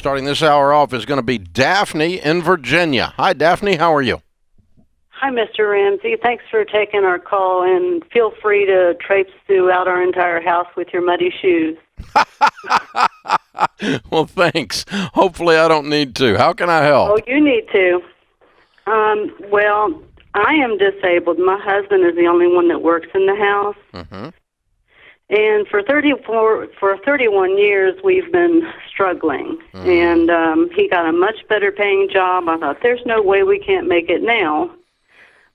Starting this hour off is going to be Daphne in Virginia. Hi, Daphne. How are you? Hi, Mr. Ramsey. Thanks for taking our call, and feel free to traipse throughout our entire house with your muddy shoes. Well, thanks. Hopefully I don't need to. How can I help? Oh, you need to. Well, I am disabled. My husband is the only one that works in the house. Mm-hmm. And for 31 years, we've been struggling. Mm. And he got a much better paying job. I thought, there's no way we can't make it now.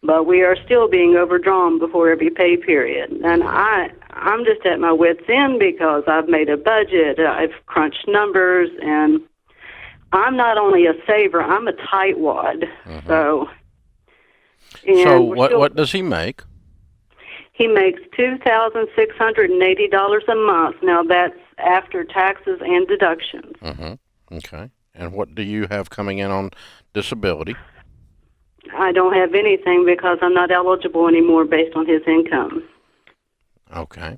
But we are still being overdrawn before every pay period. And I'm just at my wit's end because I've made a budget, I've crunched numbers, and I'm not only a saver, I'm a tightwad. Mm-hmm. So what does he make? He makes $2,680 a month. Now, that's after taxes and deductions. Mm-hmm. Okay. And what do you have coming in on disability? I don't have anything because I'm not eligible anymore based on his income. Okay.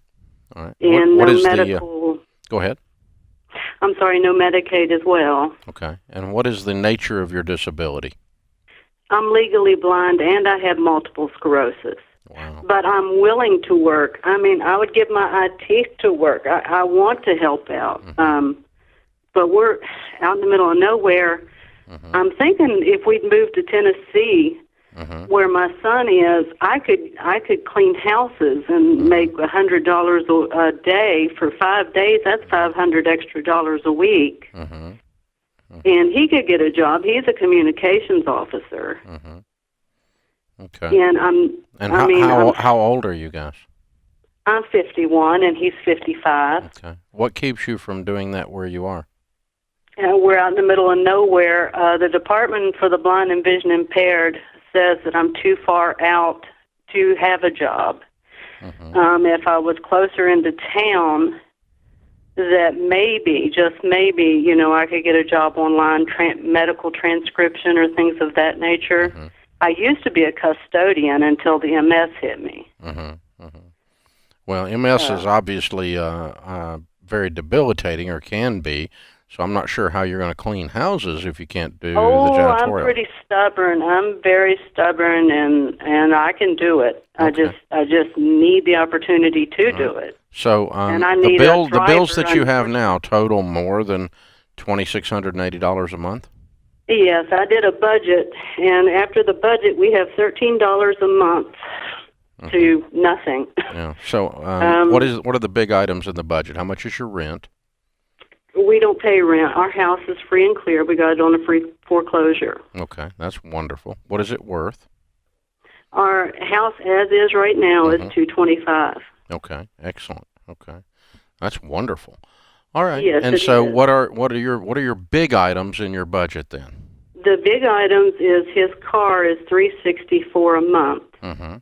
All right. And what no is medical. Go ahead. I'm sorry, no Medicaid as well. Okay. And what is the nature of your disability? I'm legally blind and I have multiple sclerosis. Wow. But I'm willing to work. I mean, I would give my eye teeth to work. I want to help out. Mm-hmm. But we're out in the middle of nowhere. Mm-hmm. I'm thinking if we'd move to Tennessee, mm-hmm. where my son is, I could clean houses and mm-hmm. make $100 a day for 5 days. That's $500 extra a week. Mm-hmm. Mm-hmm. And he could get a job. He's a communications officer. Mm-hmm. Okay. And how old are you guys? I'm 51 and he's 55. Okay. What keeps you from doing that where you are? We're out in the middle of nowhere. The Department for the Blind and Vision Impaired says that I'm too far out to have a job. Mm-hmm. If I was closer into town, that maybe, just maybe, I could get a job online, medical transcription or things of that nature. Mm-hmm. I used to be a custodian until the MS hit me. Mm-hmm. Mm-hmm. Well, MS is obviously very debilitating, or can be. So I'm not sure how you're going to clean houses if you can't do the janitorial. I'm pretty stubborn. I'm very stubborn, and I can do it. Okay. I just need the opportunity to do it. So the bills that you have now total more than $2,680 a month? Yes, I did a budget, and after the budget, we have $13 a month mm-hmm. to nothing. Yeah. So what are the big items in the budget? How much is your rent? We don't pay rent. Our house is free and clear. We got it on a free foreclosure. Okay, that's wonderful. What is it worth? Our house, as is right now, mm-hmm. is $225. Okay, excellent. Okay, that's wonderful. All right. Yes, and so, what are your big items in your budget then? The big items is his car is $364 a month, mm-hmm.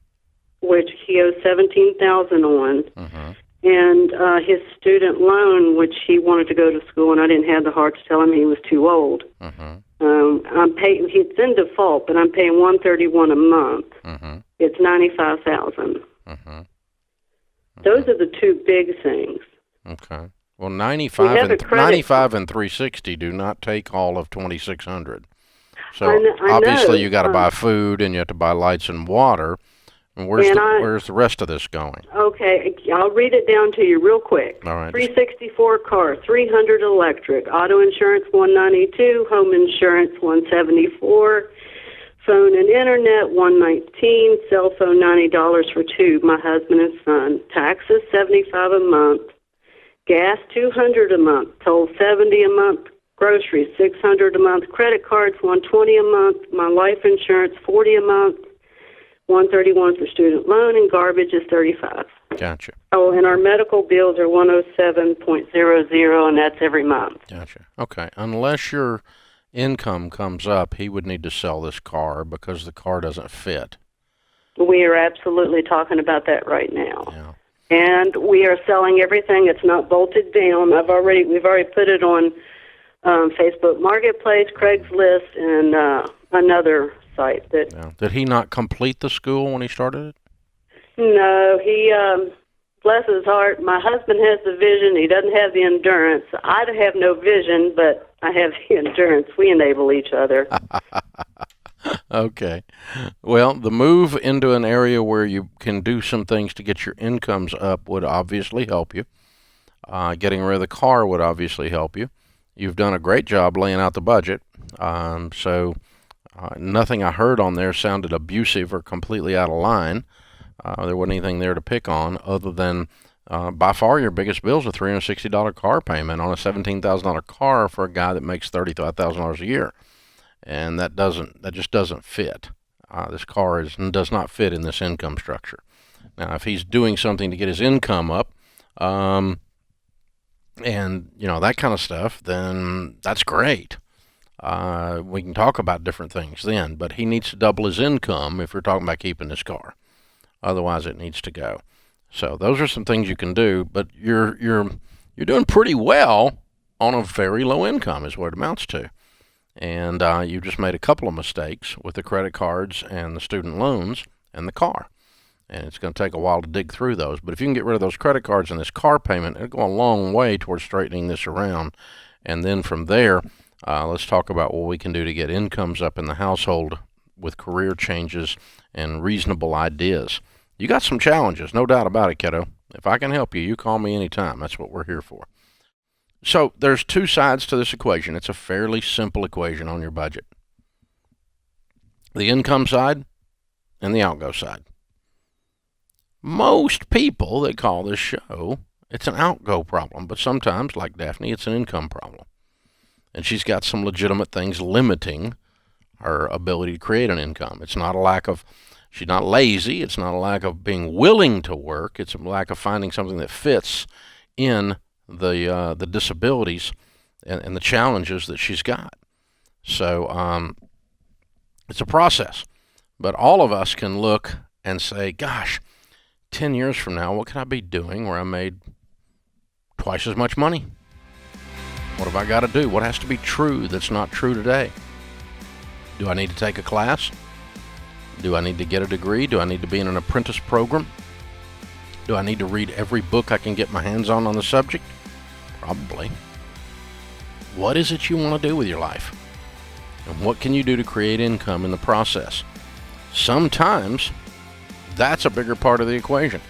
which he owes $17,000 on. Mm-hmm. And his student loan, which he wanted to go to school, and I didn't have the heart to tell him he was too old. Mm-hmm. I'm paying. It's in default, but I'm paying $131 a month. Mm-hmm. It's $95,000. Mm-hmm. Those are the two big things. Okay. Well, 95 and 360 do not take all of 2,600. So obviously you got to buy food and you have to buy lights and water. And where's the rest of this going? Okay, I'll read it down to you real quick. All right. 364 car, 300 electric, auto insurance 192, home insurance 174, phone and internet 119, cell phone $90 for two, my husband and son. Taxes $75 a month, gas $200 a month, toll $70 a month, groceries $600 a month, credit cards $120 a month, my life insurance $40 a month. $131 for student loan, and garbage is $35. Gotcha. Oh, and our medical bills are $107.00, and that's every month. Gotcha. Okay. Unless your income comes up, he would need to sell this car because the car doesn't fit. We are absolutely talking about that right now. Yeah. And we are selling everything. It's not bolted down. We've already put it on Facebook Marketplace, Craigslist, and another site that. Yeah. Did he not complete the school when he started it? No, he bless his heart. My husband has the vision. He doesn't have the endurance. I have no vision, but I have the endurance. We enable each other. Okay. Well, the move into an area where you can do some things to get your incomes up would obviously help you. Getting rid of the car would obviously help you. You've done a great job laying out the budget. Nothing I heard on there sounded abusive or completely out of line. There wasn't anything there to pick on other than by far your biggest bill is a $360 car payment on a $17,000 car for a guy that makes $35,000 a year. And that just doesn't fit. This car does not fit in this income structure. Now, if he's doing something to get his income up, and that kind of stuff, then that's great. We can talk about different things then, but he needs to double his income if we're talking about keeping this car. Otherwise, it needs to go. So those are some things you can do, but you're doing pretty well on a very low income, is what it amounts to. And you just made a couple of mistakes with the credit cards and the student loans and the car. And it's going to take a while to dig through those. But if you can get rid of those credit cards and this car payment, it'll go a long way towards straightening this around. And then from there, let's talk about what we can do to get incomes up in the household with career changes and reasonable ideas. You got some challenges, no doubt about it, kiddo. If I can help you, you call me anytime. That's what we're here for. So there's two sides to this equation. It's a fairly simple equation on your budget. The income side and the outgo side. Most people that call this show, it's an outgo problem, but sometimes, like Daphne, it's an income problem. And she's got some legitimate things limiting her ability to create an income. It's not a lack of, she's not lazy. It's not a lack of being willing to work. It's a lack of finding something that fits in the disabilities and the challenges that she's got. So it's a process. But all of us can look and say, gosh, 10 years from now, what can I be doing where I made twice as much money? What have I got to do? What has to be true that's not true today? Do I need to take a class? Do I need to get a degree? Do I need to be in an apprentice program? Do I need to read every book I can get my hands on the subject? Probably. What is it you want to do with your life? And what can you do to create income in the process? Sometimes that's a bigger part of the equation.